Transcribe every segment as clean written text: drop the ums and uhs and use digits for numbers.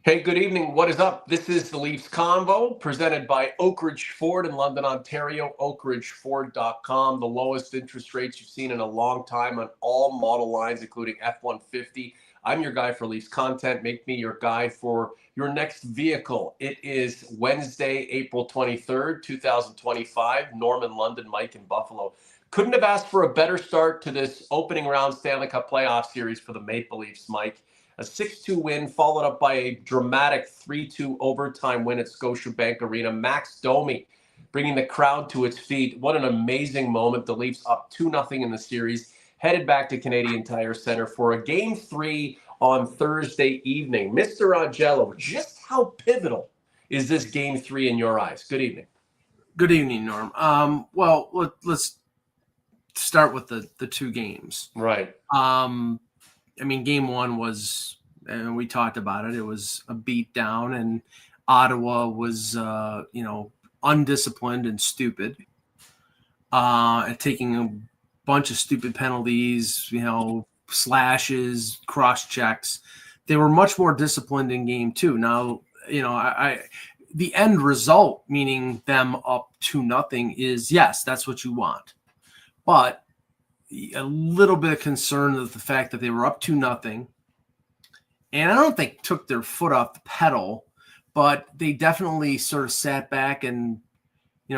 Hey, good evening. What is up? This is the Leafs Convo presented by Oak Ridge Ford in London, Ontario, oakridgeford.com. The lowest interest rates you've seen in a long time on all model lines, including F-150. I'm your guy for Leafs content. Make me your guy for your next vehicle. It is Wednesday, April 23rd, 2025. Norman, London, Mike in Buffalo. Couldn't have asked for a better start to this opening round Stanley Cup playoff series for the Maple Leafs, Mike. A 6-2 win followed up by a dramatic 3-2 overtime win at Scotiabank Arena. Max Domi bringing the crowd to its feet. What an amazing moment. The Leafs up 2-0 in the series, headed back to Canadian Tire Center for a Game 3 on Thursday evening. Mr. Augello, just how pivotal is this Game 3 in your eyes? Good evening. Good evening, Norm. Let's start with the two games. Right. Game one was, and we talked about it, it was a beat down, and Ottawa was, undisciplined and stupid, and taking a bunch of stupid penalties, slashes, cross checks. They were much more disciplined in game two. Now, the end result, meaning them up 2-0, is yes, that's what you want. But a little bit of concern with the fact that they were up 2-0, and I don't think took their foot off the pedal, but they definitely sort of sat back and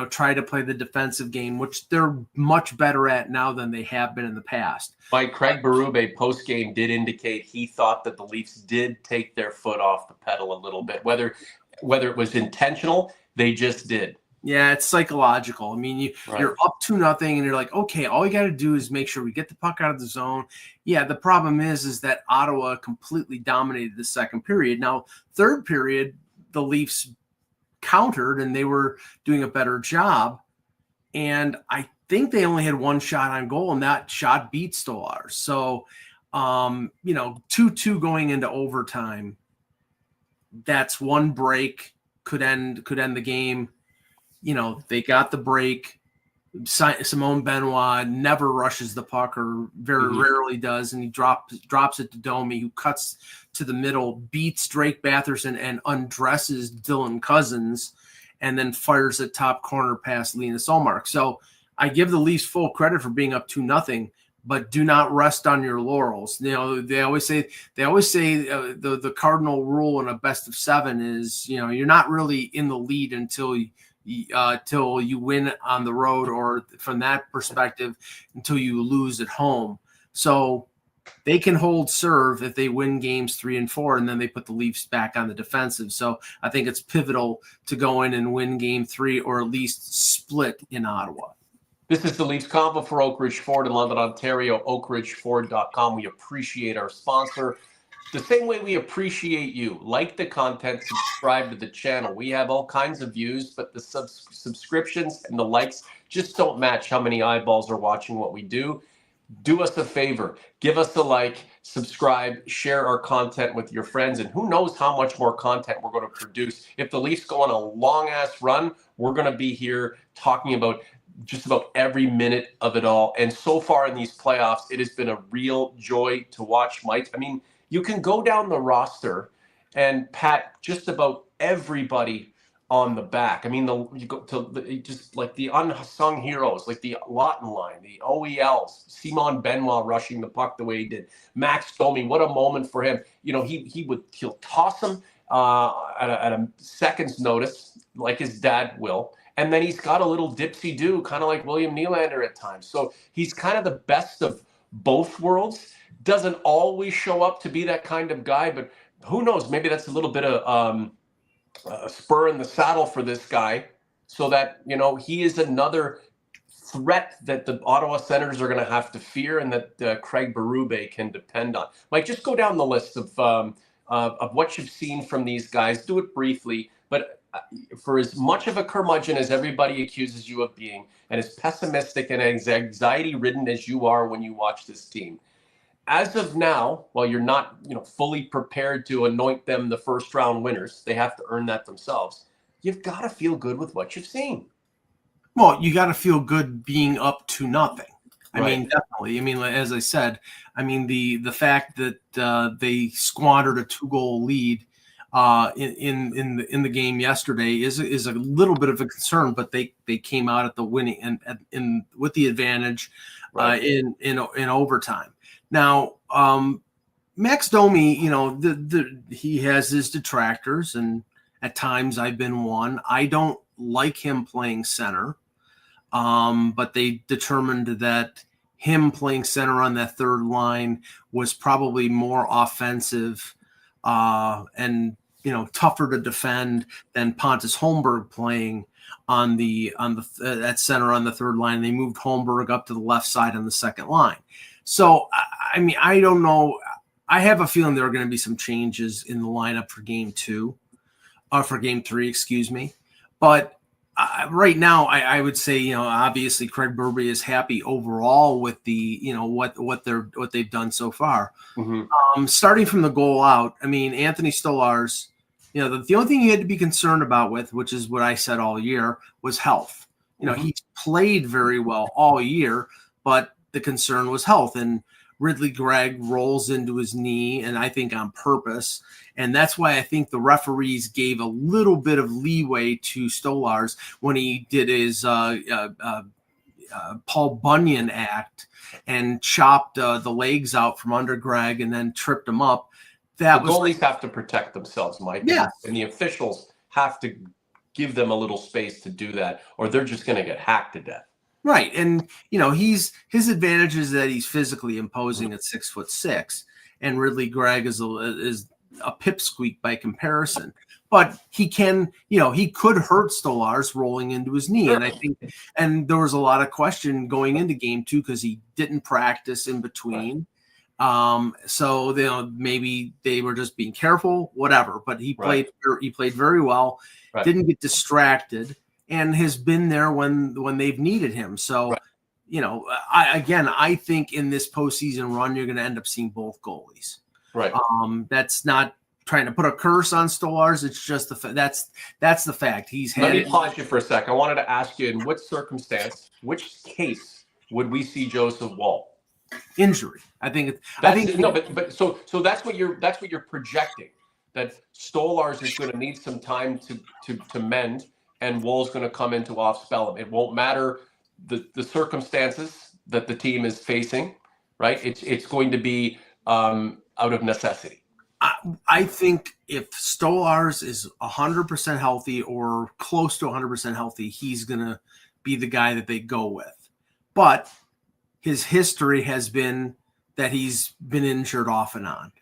tried to play the defensive game, which they're much better at now than they have been in the past. Mike, Craig Berube post-game did indicate he thought that the Leafs did take their foot off the pedal a little bit. Whether it was intentional, they just did. Yeah, it's psychological. I mean, you're up 2-0, and you're like, okay, all you got to do is make sure we get the puck out of the zone. Yeah, the problem is that Ottawa completely dominated the second period. Now, third period, the Leafs countered, and they were doing a better job. And I think they only had one shot on goal, and that shot beat Stolar. So, 2-2 going into overtime. That's one break, could end the game. They got the break. Simone Benoit never rushes the puck, or very rarely does, and he drops it to Domi, who cuts to the middle, beats Drake Batherson, and undresses Dylan Cousins, and then fires a top corner past Linus Ullmark. So I give the Leafs full credit for being up 2-0, but do not rest on your laurels. They always say the cardinal rule in a best of seven is you're not really in the lead until you win on the road, or from that perspective, until you lose at home. So they can hold serve if they win games 3 and 4, and then they put the Leafs back on the defensive. So I think it's pivotal to go in and win game 3, or at least split in Ottawa. This is the Leafs Convo for Oak Ridge Ford in London, Ontario, oakridgeford.com. We appreciate our sponsor the same way we appreciate you. Like the content, subscribe to the channel. We have all kinds of views, but the subscriptions and the likes just don't match how many eyeballs are watching what we do. Do us a favor. Give us a like, subscribe, share our content with your friends, and who knows how much more content we're going to produce. If the Leafs go on a long-ass run, we're going to be here talking about just about every minute of it all. And so far in these playoffs, it has been a real joy to watch, Mike. I mean, you can go down the roster and pat just about everybody on the back. I mean, you go to just like the unsung heroes, like the Lawton line, the OELs, Simon Benoit rushing the puck the way he did. Max Domi, what a moment for him. He'll toss him at a second's notice, like his dad will. And then he's got a little dipsy-do, kind of like William Nylander at times. So he's kind of the best of both worlds. Doesn't always show up to be that kind of guy, but who knows? Maybe that's a little bit of a spur in the saddle for this guy, so that he is another threat that the Ottawa Senators are going to have to fear, and that Craig Berube can depend on. Mike, just go down the list of what you've seen from these guys. Do it briefly, but for as much of a curmudgeon as everybody accuses you of being, and as pessimistic and anxiety-ridden as you are when you watch this team, as of now, while you're not fully prepared to anoint them the first round winners, they have to earn that themselves. You've got to feel good with what you've seen. Well, you got to feel good being up 2-0. I Right. mean, definitely. I mean, as I said, the fact that they squandered a 2-goal lead in the game yesterday is a little bit of a concern, but they came out at the winning and in with the advantage in overtime. Now, Max Domi, he has his detractors, and at times I've been one. I don't like him playing center, but they determined that him playing center on that third line was probably more offensive and tougher to defend than Pontus Holmberg playing on that center on the third line. They moved Holmberg up to the left side on the second line. So I mean, I don't know. I have a feeling there are going to be some changes in the lineup for game three, excuse me. But right now, I would say, obviously Craig Berube is happy overall with the, what they've done so far. Mm-hmm. Starting from the goal out, I mean, Anthony Stolarz, the only thing you had to be concerned about with, which is what I said all year, was health. He's played very well all year, but the concern was health. And Ridley Gregg rolls into his knee, and I think on purpose. And that's why I think the referees gave a little bit of leeway to Stolarz when he did his Paul Bunyan act and chopped the legs out from under Gregg and then tripped him up. Goalies have to protect themselves, Mike. Yeah. And the officials have to give them a little space to do that, or they're just going to get hacked to death. Right. And, his advantage is that he's physically imposing at 6'6", and Ridley Gregg is a pipsqueak by comparison. But he can, he could hurt Stolarz rolling into his knee. And I think, and there was a lot of question going into game 2 because he didn't practice in between. So, maybe they were just being careful, whatever. But he played very well, didn't get distracted, and has been there when they've needed him. So, I think in this postseason run, you're going to end up seeing both goalies. Right. That's not trying to put a curse on Stolarz. It's just that's the fact. Let me pause you for a sec. I wanted to ask you, in what circumstance, which case would we see Joseph Woll? Injury. I think so that's what you're projecting, that Stolarz is going to need some time to mend, and Woll's going to come into off spell. It won't matter the circumstances that the team is facing, right? It's going to be out of necessity. I think if Stolarz is 100% healthy or close to 100% healthy, he's going to be the guy that they go with. But his history has been that he's been injured off and on.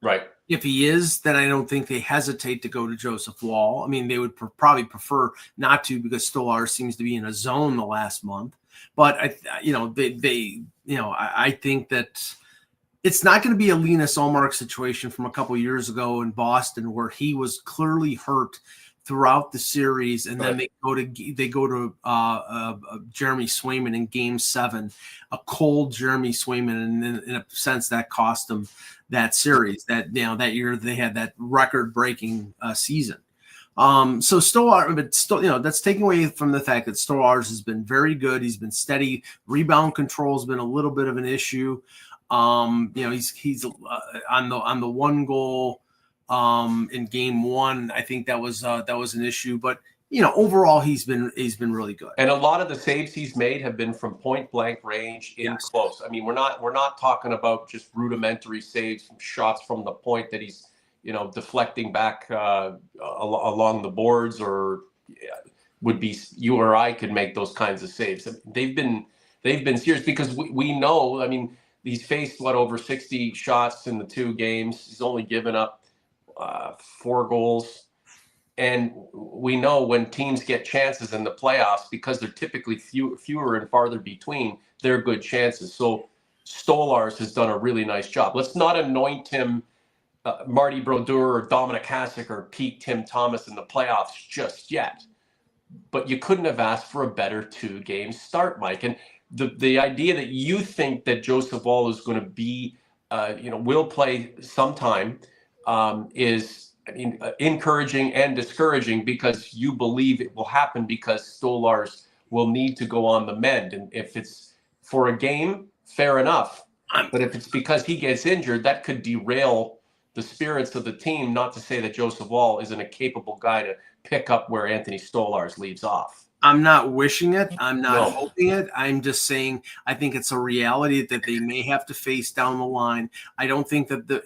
Right. If he is, then I don't think they hesitate to go to Joseph Woll. I mean, they would probably prefer not to, because Stolarz seems to be in a zone the last month. But I think that it's not going to be a Linus Ullmark situation from a couple years ago in Boston, where he was clearly hurt throughout the series, and then they go to Jeremy Swayman in Game 7, a cold Jeremy Swayman, and in a sense that cost them that series. That that year they had that record-breaking season. So Stolarz, but that's taking away from the fact that Stolarz has been very good. He's been steady. Rebound control has been a little bit of an issue. He's on the one goal in Game 1. I think that was an issue, but overall he's been really good. And a lot of the saves he's made have been from point blank range in close. I mean, we're not talking about just rudimentary saves, shots from the point that he's deflecting back along the boards, or would be you or I could make those kinds of saves. They've been serious, because we know. I mean, he's faced over 60 shots in the 2 games. He's only given up 4 goals. And we know when teams get chances in the playoffs, because they're typically fewer and farther between, they're good chances. So Stolarz has done a really nice job. Let's not anoint him Marty Brodeur or Dominic Hasek or peak Tim Thomas in the playoffs just yet. But you couldn't have asked for a better 2-game start, Mike. And the idea that you think that Joseph Woll is going to be, will play sometime, is encouraging and discouraging, because you believe it will happen because Stolarz will need to go on the mend. And if it's for a game, fair enough. But if it's because he gets injured, that could derail the spirits of the team, not to say that Joseph Woll isn't a capable guy to pick up where Anthony Stolarz leaves off. I'm not wishing it. I'm not No. hoping it. I'm just saying I think it's a reality that they may have to face down the line. I don't think that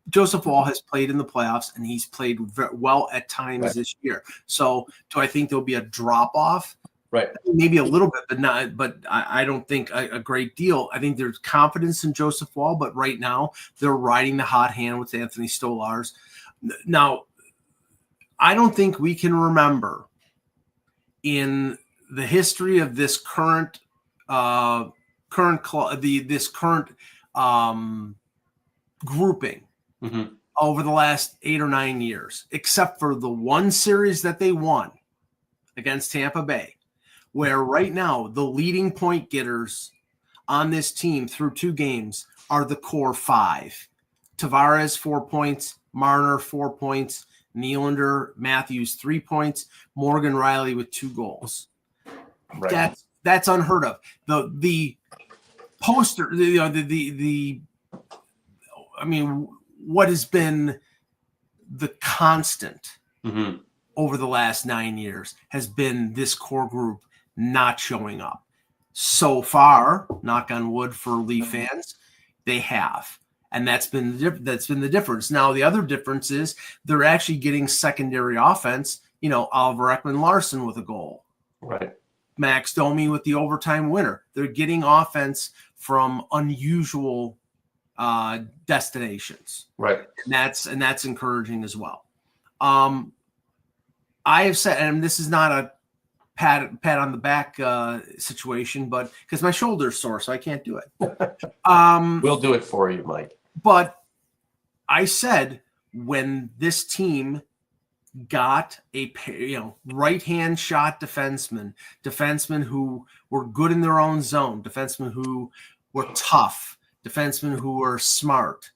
Joseph Woll has played in the playoffs, and he's played well at times this year. So do I think there'll be a drop off? Right. Maybe a little bit, but not. But I don't think a great deal. I think there's confidence in Joseph Woll, but right now they're riding the hot hand with Anthony Stolarz. Now, I don't think we can remember in the history of this current grouping over the last 8 or 9 years, except for the one series that they won against Tampa Bay, where right now the leading point getters on this team through 2 games are the core 5. Tavares 4 points, Marner 4 points, Nylander, Matthews 3 points, Morgan Riley with 2 goals. Right. That's unheard of. The poster, I mean, what has been the constant over the last 9 years has been this core group not showing up. So far, knock on wood for Leaf fans, they have. And that's been the difference. Now, the other difference is they're actually getting secondary offense. Oliver Ekman-Larsson with a goal. Right. Max Domi with the overtime winner. They're getting offense from unusual destinations. Right. And that's encouraging as well. I have said, and this is not a pat on the back situation, but because my shoulder's sore, so I can't do it. We'll do it for you, Mike. But I said when this team got a right-hand shot defensemen who were good in their own zone, defensemen who were tough, defensemen who were smart,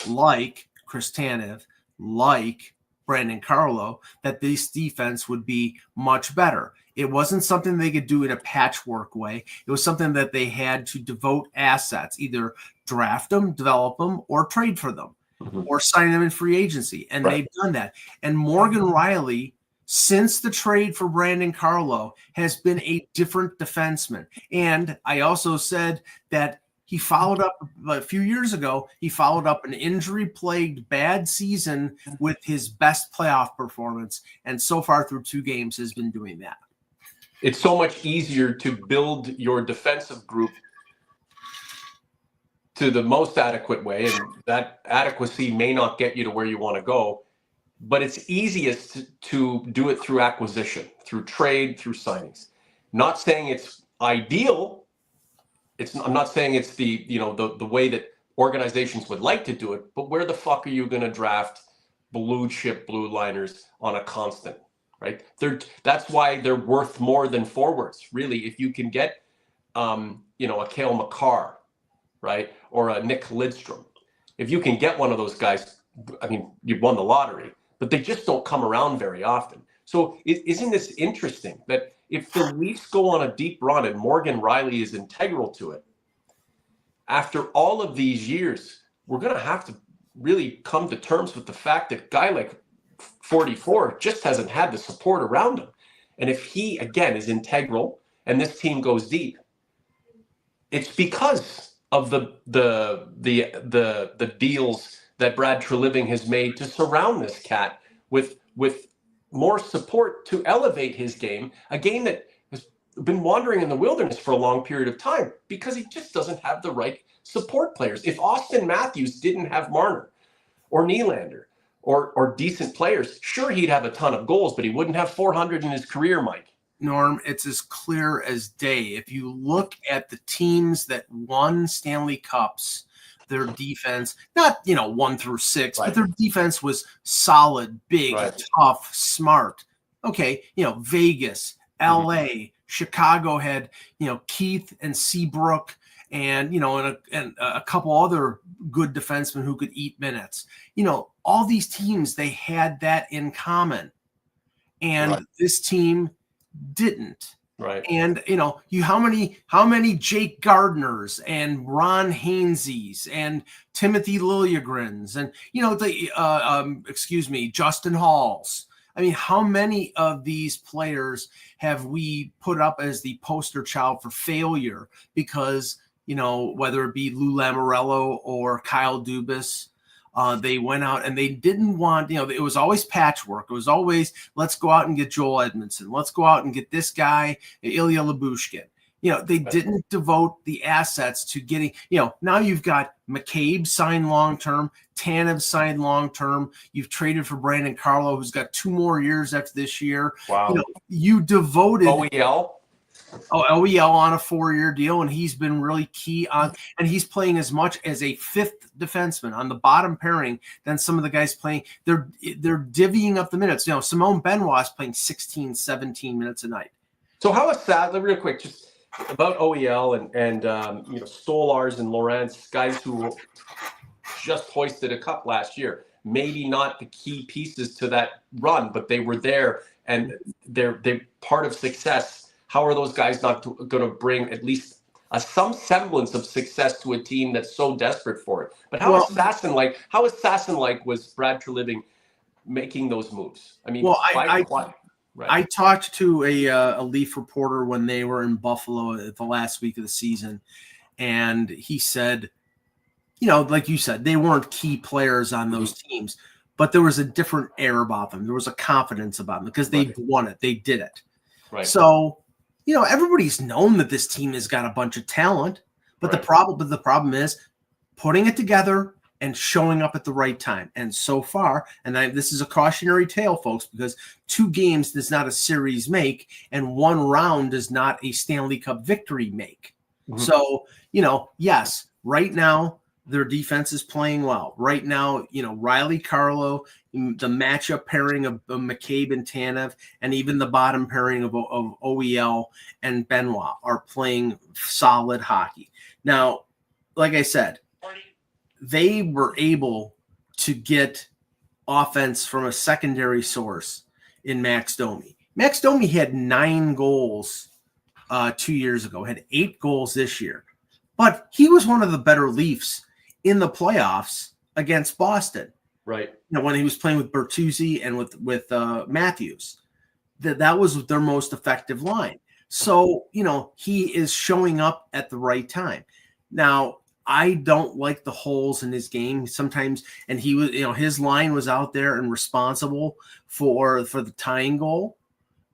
like Chris Tanev, like Brandon Carlo, that this defense would be much better. It wasn't something they could do in a patchwork way. It was something that they had to devote assets, either draft them, develop them, or trade for them, or sign them in free agency. And they've done that. And Morgan Riley, since the trade for Brandon Carlo, has been a different defenseman. And I also said that he followed up a few years ago. He followed up an injury-plagued bad season with his best playoff performance. And so far through 2 games has been doing that. It's so much easier to build your defensive group to the most adequate way, and that adequacy may not get you to where you want to go, but it's easiest to do it through acquisition, through trade, through signings. Not saying it's ideal. I'm not saying it's the way that organizations would like to do it, but where the fuck are you going to draft blue chip blue liners on a constant, right? That's why they're worth more than forwards, really. If you can get, a Cale Makar, right, or a Nick Lidstrom, if you can get one of those guys, I mean, you've won the lottery, but they just don't come around very often. So isn't this interesting that if the Leafs go on a deep run and Morgan Riley is integral to it, after all of these years, we're going to have to really come to terms with the fact that a guy like 44 just hasn't had the support around him. And if he, again, is integral and this team goes deep, it's because of the deals that Brad Treliving has made to surround this cat with more support to elevate his game, a game that has been wandering in the wilderness for a long period of time because he just doesn't have the right support players. If Austin Matthews didn't have Marner or Nylander or decent players, sure, he'd have a ton of goals, but he wouldn't have 400 in his career, Mike. Norm, it's as clear as day. If you look at the teams that won Stanley Cups, their defense, not 1 through 6, but their defense was solid, big, tough, smart. Okay, Vegas, LA, Chicago had Keith and Seabrook, and and a couple other good defensemen who could eat minutes. All these teams, they had that in common, and this team didn't. Right. And how many Jake Gardners and Ron Hainsey's and Timothy Liljegren's and Justin Halls. I mean, how many of these players have we put up as the poster child for failure because, whether it be Lou Lamoriello or Kyle Dubas, they went out and they didn't want, it was always patchwork. It was always, let's go out and get Joel Edmondson. Let's go out and get this guy, Ilya Lyubushkin. They didn't devote the assets to getting, now you've got McCabe signed long-term, Tanev signed long-term. You've traded for Brandon Carlo, who's got 2 more years after this year. Wow. You devoted OEL on a 4-year deal, and he's been really key on, and he's playing as much as a 5th defenseman on the bottom pairing than some of the guys playing. They're divvying up the minutes. Simone Benoit is playing 16, 17 minutes a night. So how is that, real quick, just about OEL and Stolars and Lawrence, guys who just hoisted a cup last year, maybe not the key pieces to that run, but they were there and they're part of success. How are those guys not going to bring at least some semblance of success to a team that's so desperate for it? But how is Sasson like was Brad Treliving making those moves? I mean, I talked to a Leaf reporter when they were in Buffalo at the last week of the season, and he said, like you said, they weren't key players on those teams, but there was a different air about them. There was a confidence about them because they won it. They did it. Right. So, everybody's known that this team has got a bunch of talent, but the problem is putting it together and showing up at the right time. And so far, this is a cautionary tale, folks, because 2 games does not a series make, and 1 round does not a Stanley Cup victory make. Mm-hmm. So, yes, right now, their defense is playing well. Right now, Riley Carlo, the matchup pairing of McCabe and Tanev, and even the bottom pairing of OEL and Benoit are playing solid hockey. Now, like I said, they were able to get offense from a secondary source in Max Domi. Max Domi had 9 goals 2 years ago, had 8 goals this year. But he was one of the better Leafs in the playoffs against Boston. Right. When he was playing with Bertuzzi and with Matthews. That was their most effective line. So, he is showing up at the right time. Now, I don't like the holes in his game sometimes, and he was, his line was out there and responsible for the tying goal,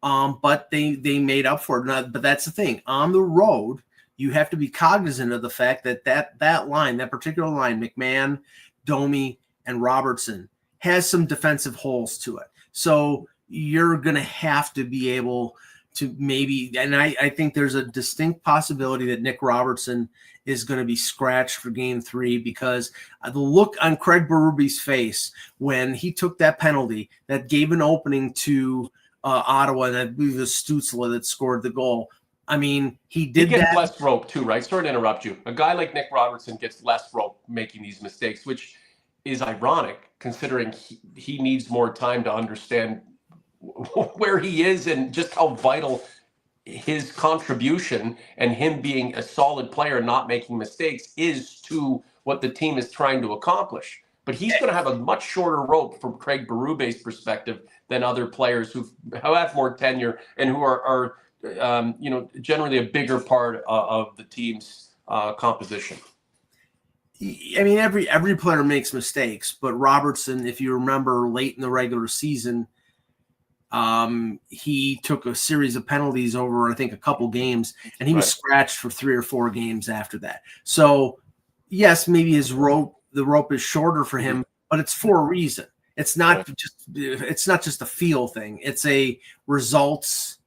but they made up for it. But that's the thing. On the road, you have to be cognizant of the fact that line, that particular line, McMahon, Domi, and Robertson, has some defensive holes to it. So you're going to have to be able to maybe, and I think there's a distinct possibility that Nick Robertson is going to be scratched for game 3 because the look on Craig Berube's face when he took that penalty that gave an opening to Ottawa, and I believe it was Stützle that scored the goal. I mean, he gets that. Less rope too, right? Sorry to interrupt you. A guy like Nick Robertson gets less rope making these mistakes, which is ironic considering he needs more time to understand where he is and just how vital his contribution and him being a solid player, not making mistakes, is to what the team is trying to accomplish. But he's going to have a much shorter rope from Craig Berube's perspective than other players who have more tenure and who are generally a bigger part of the team's composition. I mean, every player makes mistakes, but Robertson, if you remember late in the regular season, he took a series of penalties over, I think, a couple games, and he was scratched for 3 or 4 games after that. So, yes, maybe the rope is shorter for him, but it's for a reason. It's not just a feel thing. It's a results.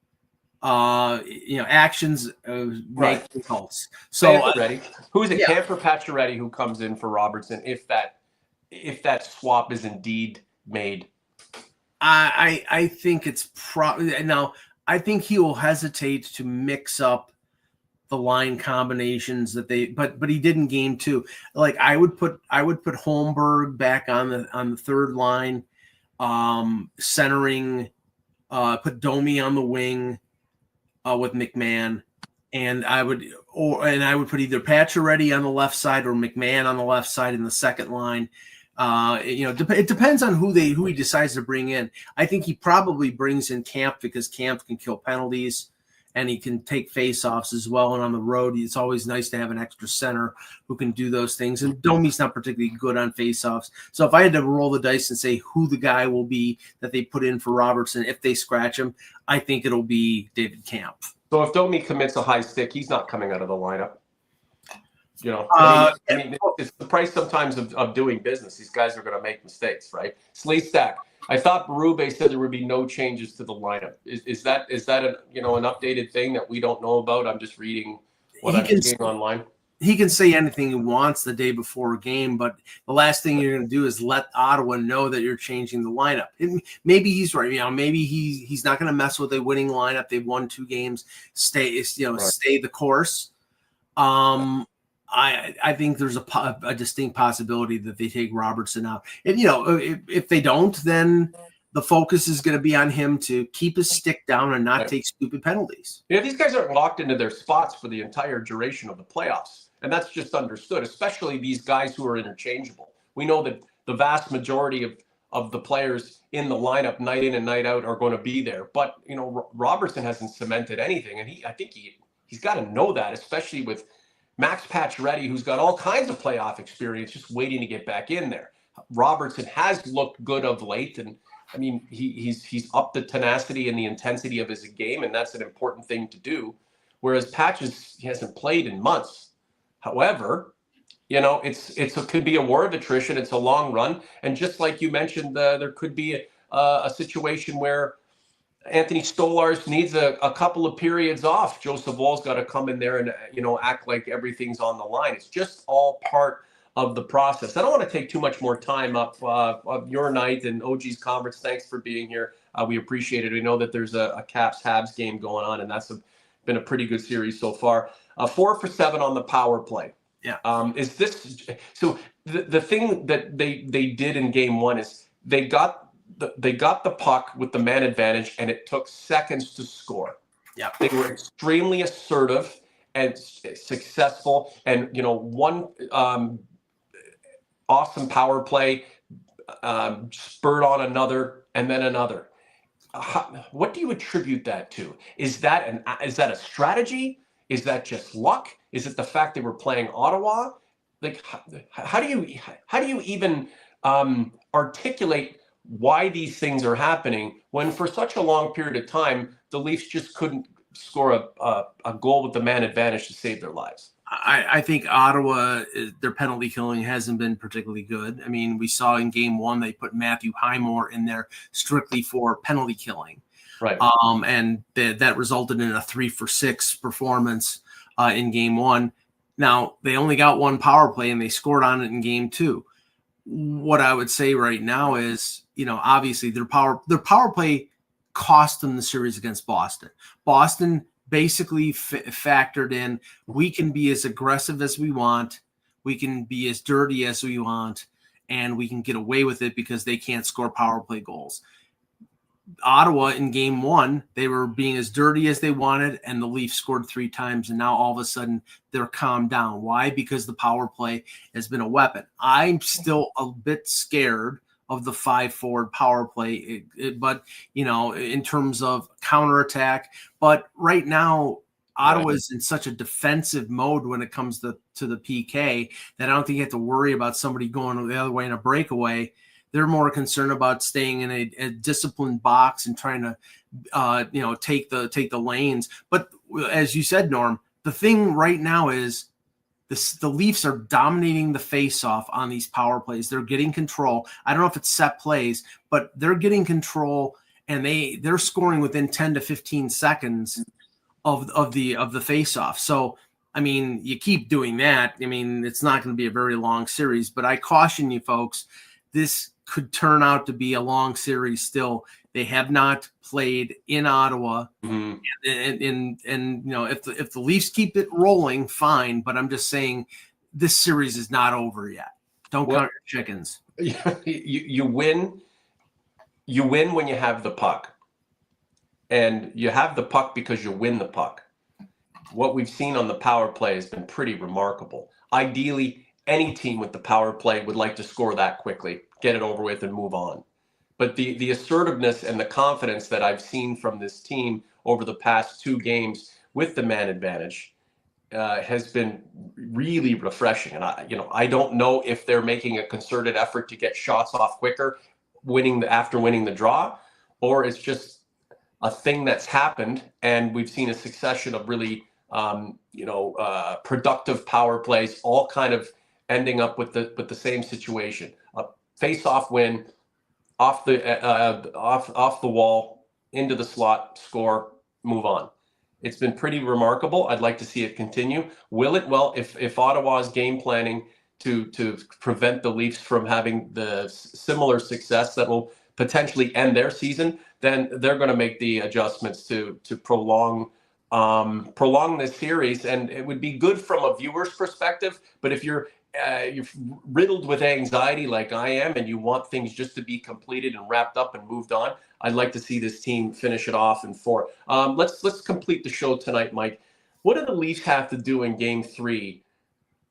Actions make results. So who is it? Camper Pacioretty who comes in for Robertson if that swap is indeed made. I think it's probably now. I think he will hesitate to mix up the line combinations that but he did in game 2. Like I would put Holmberg back on the third line, centering, put Domi on the wing. with McMahon, and I would put either Pacioretty on the left side or McMahon on the left side in the second line. It depends on who he decides to bring in. I think he probably brings in Camp because Camp can kill penalties and he can take faceoffs as well. And on the road, it's always nice to have an extra center who can do those things. And Domi's not particularly good on faceoffs. So if I had to roll the dice and say who the guy will be that they put in for Robertson, if they scratch him, I think it'll be David Camp. So if Domi commits a high stick, he's not coming out of the lineup. It's the price sometimes of doing business. These guys are going to make mistakes, right? Sleestack. I thought Berube said there would be no changes to the lineup. Is that an updated thing that we don't know about? I'm just reading what I'm seeing online. He can say anything he wants the day before a game, but the last thing you're going to do is let Ottawa know that you're changing the lineup. Maybe he's right. Maybe he's not going to mess with a winning lineup. They've won 2 games. Stay the course. I think there's a distinct possibility that they take Robertson out. And, if they don't, then the focus is going to be on him to keep his stick down and not take stupid penalties. These guys aren't locked into their spots for the entire duration of the playoffs. And that's just understood, especially these guys who are interchangeable. We know that the vast majority of the players in the lineup night in and night out are going to be there. But, Robertson hasn't cemented anything. And I think he's got to know that, especially with Max Pacioretty, who's got all kinds of playoff experience, just waiting to get back in there. Robertson has looked good of late, and he's upped the tenacity and the intensity of his game, and that's an important thing to do. Whereas he hasn't played in months. However, it could be a war of attrition. It's a long run, and just like you mentioned, there could be a situation where Anthony Stolarz needs a couple of periods off. Joseph Woll's got to come in there and act like everything's on the line. It's just all part of the process. I don't want to take too much more time up of your night and OG's conference. Thanks for being here. We appreciate it. We know that there's a Caps-Habs game going on, and that's been a pretty good series so far. 4 for 7 on the power play. Yeah. Is this so? The thing that they did in game 1 is they got the puck with the man advantage, and it took seconds to score. Yeah, they were extremely assertive and successful, and one awesome power play spurred on another, and then another. What do you attribute that to? Is that a strategy? Is that just luck? Is it the fact they were playing Ottawa? Like, how do you even articulate why these things are happening when for such a long period of time the Leafs just couldn't score a goal with the man advantage to save their lives? I think Ottawa, their penalty killing hasn't been particularly good. We saw in game 1 they put Matthew Highmore in there strictly for penalty killing. Right. And that resulted in a 3 for 6 performance in game 1. Now, they only got 1 power play and they scored on it in game 2. What I would say right now is, obviously their power play cost them the series against Boston. Boston basically factored in, we can be as aggressive as we want, we can be as dirty as we want, and we can get away with it because they can't score power play goals. Ottawa in game 1, they were being as dirty as they wanted, and the Leafs scored 3 times, and now all of a sudden they're calmed down. Why? Because the power play has been a weapon. I'm still a bit scared of the 5-forward power play, but in terms of counterattack. But right now, Ottawa's in such a defensive mode when it comes to the PK that I don't think you have to worry about somebody going the other way in a breakaway. They're more concerned about staying in a disciplined box and trying to, take the lanes. But as you said, Norm, the thing right now is the Leafs are dominating the faceoff on these power plays. They're getting control. I don't know if it's set plays, but they're getting control, and they're scoring within 10 to 15 seconds of the faceoff. So, you keep doing that. It's not going to be a very long series, but I caution you folks, this could turn out to be a long series still. They have not played in Ottawa. Mm-hmm. And if the Leafs keep it rolling, fine. But I'm just saying this series is not over yet. Don't count your chickens. You win when you have the puck. and you have the puck because you win the puck. What we've seen on the power play has been pretty remarkable. Ideally, any team with the power play would like to score that quickly, get it over with, and move on. But the assertiveness and the confidence that I've seen from this team over the past 2 games with the man advantage has been really refreshing. And I don't know if they're making a concerted effort to get shots off quicker, after winning the draw, or it's just a thing that's happened, and we've seen a succession of really productive power plays, all kind of ending up with the same situation: a face-off win, off the wall, into the slot, score, move on. It's been pretty remarkable. I'd like to see it continue. Will it? Well, if Ottawa's game planning to prevent the Leafs from having the similar success that will potentially end their season, then they're going to make the adjustments to prolong this series, and it would be good from a viewer's perspective. But if you're riddled with anxiety like I am, and you want things just to be completed and wrapped up and moved on, I'd like to see this team finish it off in 4. Let's complete the show tonight, Mike. What do the Leafs have to do in Game 3?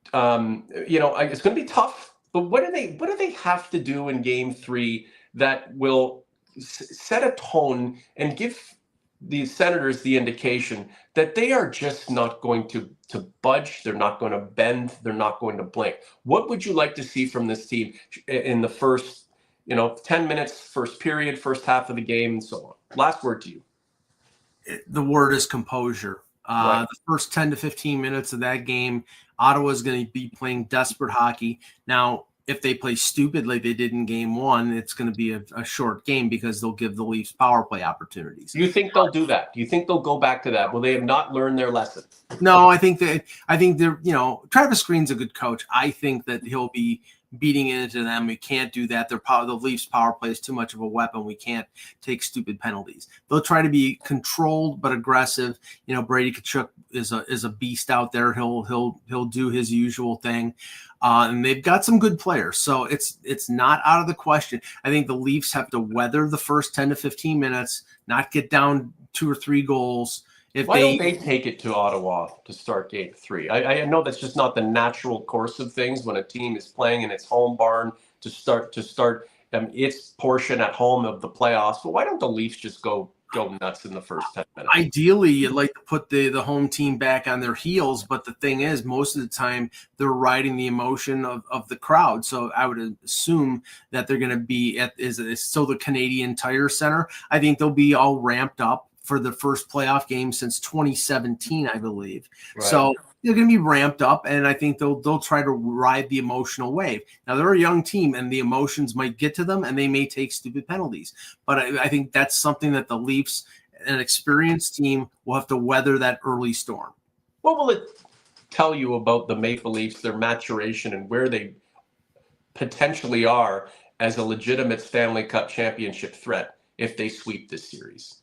It's going to be tough, but what do they have to do in Game 3 that will set a tone and give the Senators the indication that they are just not going to budge, they're not going to bend, they're not going to blink? What would you like to see from this team in the first 10 minutes, first period, first half of the game, and so on? Last word to you. The word is composure. Right. The first 10 to 15 minutes of that game, Ottawa is going to be playing desperate hockey. Now, if they play stupid like they did in Game 1, it's going to be a short game because they'll give the Leafs power play opportunities. Do you think they'll do that? Do you think they'll go back to that? Will they have not learned their lesson? No, I think they're, Travis Green's a good coach. I think that he'll be beating it into them. We can't do that. The Leafs power play is too much of a weapon. We can't take stupid penalties. They'll try to be controlled but aggressive. Brady Tkachuk is a beast out there. He'll do his usual thing. And they've got some good players. So it's not out of the question. I think the Leafs have to weather the first 10 to 15 minutes, not get down 2 or 3 goals. Why don't they take it to Ottawa to start Game 3? I know that's just not the natural course of things when a team is playing in its home barn to start its portion at home of the playoffs. But why don't the Leafs just go nuts in the first 10 minutes? Ideally, you'd like to put the home team back on their heels, but the thing is, most of the time they're riding the emotion of the crowd. So I would assume that they're going to be is still the Canadian Tire Center. I think they'll be all ramped up for the first playoff game since 2017, I believe. Right. So they're going to be ramped up, and I think they'll try to ride the emotional wave. Now, they're a young team, and the emotions might get to them, and they may take stupid penalties. But I think that's something that the Leafs, an experienced team, will have to weather that early storm. What will it tell you about the Maple Leafs, their maturation, and where they potentially are as a legitimate Stanley Cup championship threat if they sweep this series?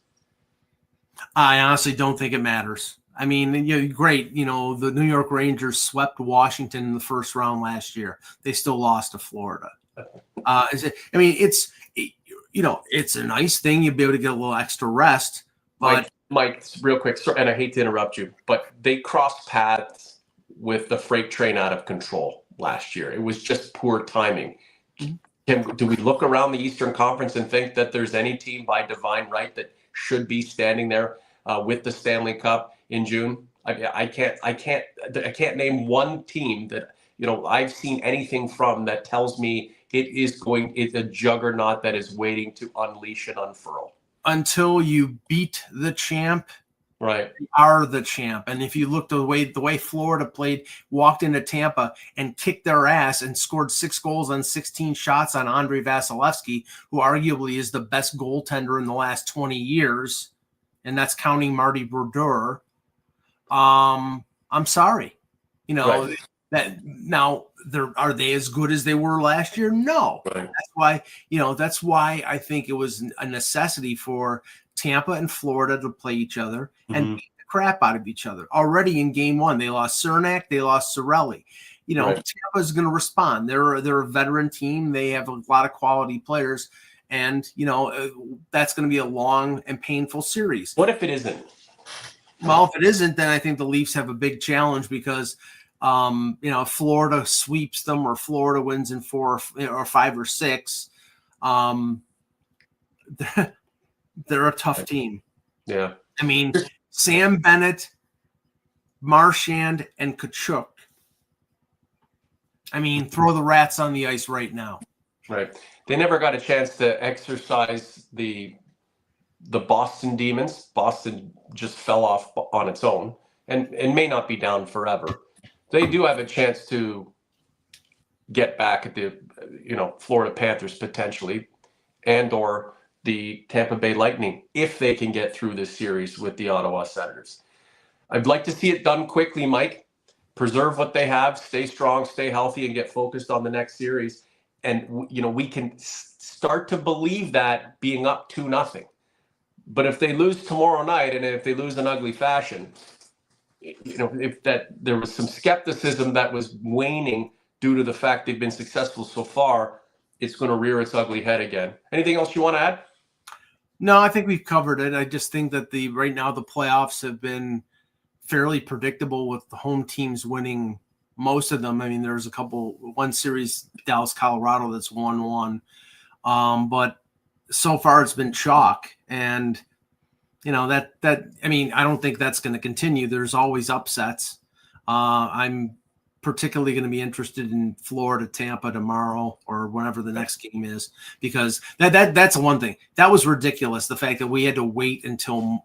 I honestly don't think it matters. I mean, great. The New York Rangers swept Washington in the first round last year. They still lost to Florida. It's a nice thing. You'll be able to get a little extra rest. But Mike, real quick, and I hate to interrupt you, but they crossed paths with the freight train out of control last year. It was just poor timing. Do we look around the Eastern Conference and think that there's any team by divine right that should be standing there with the Stanley Cup in June? I can't name one team that I've seen anything from that tells me it's a juggernaut that is waiting to unleash and unfurl. Until you beat the champ, right? You are the champ. And if you look the way Florida played, walked into Tampa and kicked their ass and scored 6 goals on 16 shots on Andrei Vasilevsky, who arguably is the best goaltender in the last 20 years, and that's counting Marty Brodeur. I'm sorry, right. That now are they as good as they were last year? No. Right. That's why I think it was a necessity for Tampa and Florida to play each other and beat the crap out of each other. Already in Game 1, they lost Cernak, they lost Cirelli. Right. Tampa's going to respond. They're a veteran team. They have a lot of quality players, And, that's going to be a long and painful series. What if it isn't? Well, if it isn't, then I think the Leafs have a big challenge because, if Florida sweeps them or Florida wins in 4 or 5 or 6, they're a tough team. Yeah. I mean, Sam Bennett, Marchand, and Kachuk. I mean, throw the Rats on the ice right now. Right. They never got a chance to exercise the Boston Demons. Boston just fell off on its own and may not be down forever. They do have a chance to get back at the Florida Panthers potentially, and or the Tampa Bay Lightning if they can get through this series with the Ottawa Senators. I'd like to see it done quickly, Mike. Preserve what they have, stay strong, stay healthy, and get focused on the next series. And we can start to believe that being up 2-0. But if they lose tomorrow night, and if they lose in ugly fashion, if that there was some skepticism that was waning due to the fact they've been successful so far, it's going to rear its ugly head again. Anything else you want to add? No, I think we've covered it. I just think that right now the playoffs have been fairly predictable with the home teams winning most of them. I mean, there's one series, Dallas, Colorado, that's 1-1. But so far it's been chalk. And, I don't think that's going to continue. There's always upsets. I'm particularly going to be interested in Florida, Tampa tomorrow or whenever the next game is, because that's one thing that was ridiculous. The fact that we had to wait until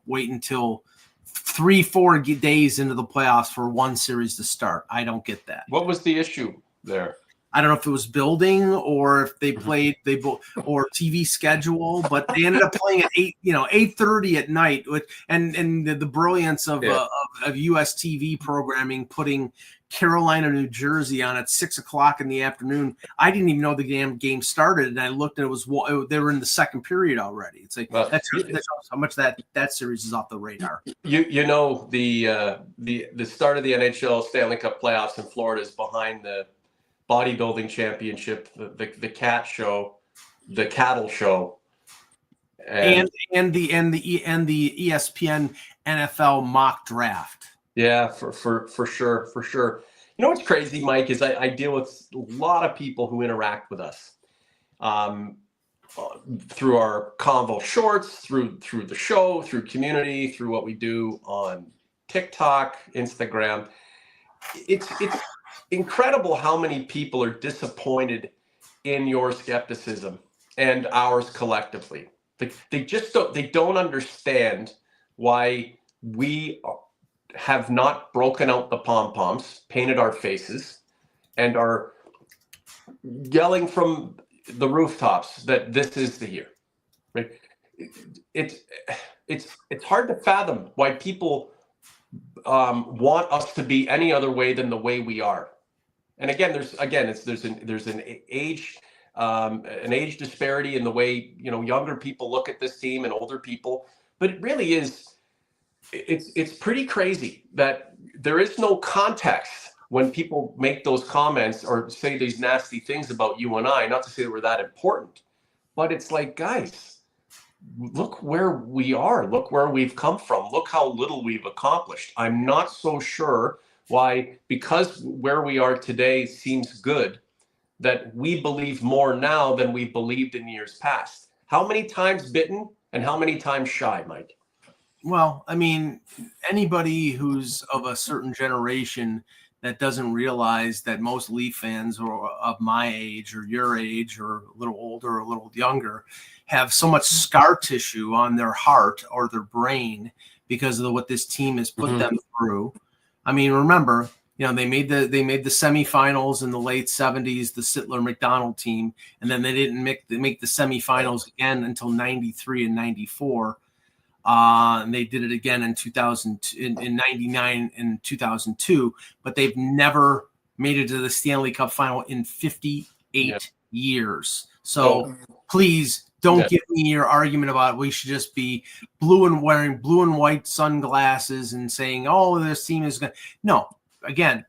3-4 days into the playoffs for one series to start. I don't get that. What was the issue there? I don't know if it was building or if they played or TV schedule, but they ended up playing at 8:30 at night. And the brilliance of US TV programming putting Carolina, New Jersey on at 6:00 in the afternoon. I didn't even know the game started, and I looked and they were in the second period already. It's like that's how much that series is off the radar. The start of the NHL Stanley Cup playoffs in Florida is behind the bodybuilding championship, the cat show, the cattle show, and the ESPN NFL mock draft. Yeah, for sure. What's crazy, Mike, is I deal with a lot of people who interact with us through our Convo shorts, through the show, through community, through what we do on TikTok, Instagram. It's incredible how many people are disappointed in your skepticism and ours collectively. They don't understand why we have not broken out the pom-poms, painted our faces, and are yelling from the rooftops that this is the year. Right? It's hard to fathom why people want us to be any other way than the way we are. And again, there's an age disparity in the way younger people look at this team and older people, but it really is. It's pretty crazy that there is no context when people make those comments or say these nasty things about you and I. Not to say that we're that important, but it's like, guys, look where we are. Look where we've come from. Look how little we've accomplished. I'm not so sure why, because where we are today seems good, that we believe more now than we believed in years past. How many times bitten and how many times shy, Mike? Well, I mean, anybody who's of a certain generation that doesn't realize that most Leaf fans are of my age or your age or a little older or a little younger have so much scar tissue on their heart or their brain because of what this team has put them through. I mean, remember, they made the semifinals in the late 70s, the Sittler McDonald team, and then they didn't make the semifinals again until 93 and 94. And they did it again in 2000, in 99 and 2002, but they've never made it to the Stanley Cup final in 58 years. So please don't give me your argument about we should just be wearing blue and white sunglasses and saying, oh, this team is going to. No, again,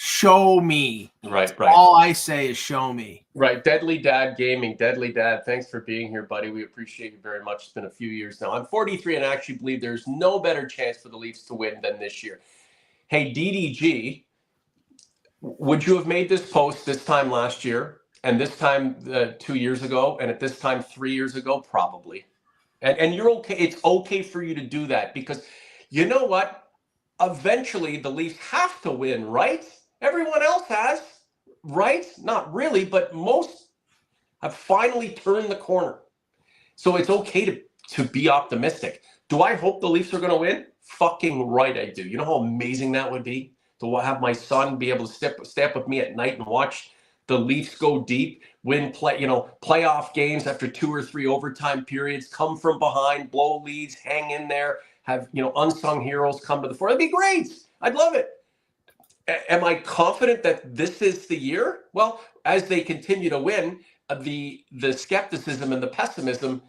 Show me. Right. All I say is show me. Right. Deadly Dad Gaming. Deadly Dad, thanks for being here, buddy. We appreciate you very much. It's been a few years now. I'm 43 and I actually believe there's no better chance for the Leafs to win than this year. Hey, DDG, would you have made this post this time last year and this time 2 years ago and at this time 3 years ago? Probably. And you're okay. It's okay for you to do that because you know what? Eventually the Leafs have to win, right? Everyone else has, right? Not really, but most have finally turned the corner. So it's okay to be optimistic. Do I hope the Leafs are going to win? Fucking right I do. You know how amazing that would be? To have my son be able to stay up with me at night and watch the Leafs go deep, win playoff games after 2 or 3 overtime periods, come from behind, blow leads, hang in there, have unsung heroes come to the fore. That'd be great. I'd love it. Am I confident that this is the year? Well, as they continue to win, the skepticism and the pessimism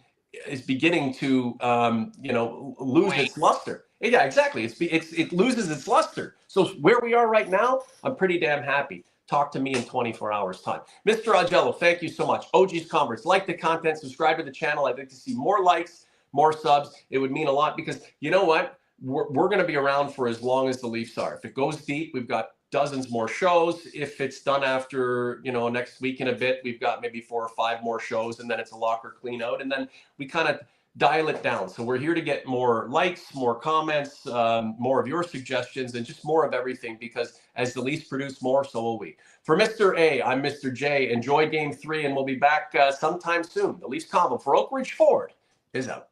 is beginning to lose its luster. Yeah, exactly. It loses its luster. So where we are right now, I'm pretty damn happy. Talk to me in 24 hours time. Mr. Augello, thank you so much. OG's Converse, like the content, subscribe to the channel. I'd like to see more likes, more subs. It would mean a lot because you know what? We're going to be around for as long as the Leafs are. If it goes deep, we've got dozens more shows. If it's done after, next week and a bit, we've got maybe 4 or 5 more shows, and then it's a locker clean out, and then we kind of dial it down. So we're here to get more likes, more comments, more of your suggestions, and just more of everything, because as the Leafs produce more, so will we. For Mr. A, I'm Mr. J. Enjoy Game 3, and we'll be back sometime soon. The Leafs Convo for Oak Ridge Ford is out.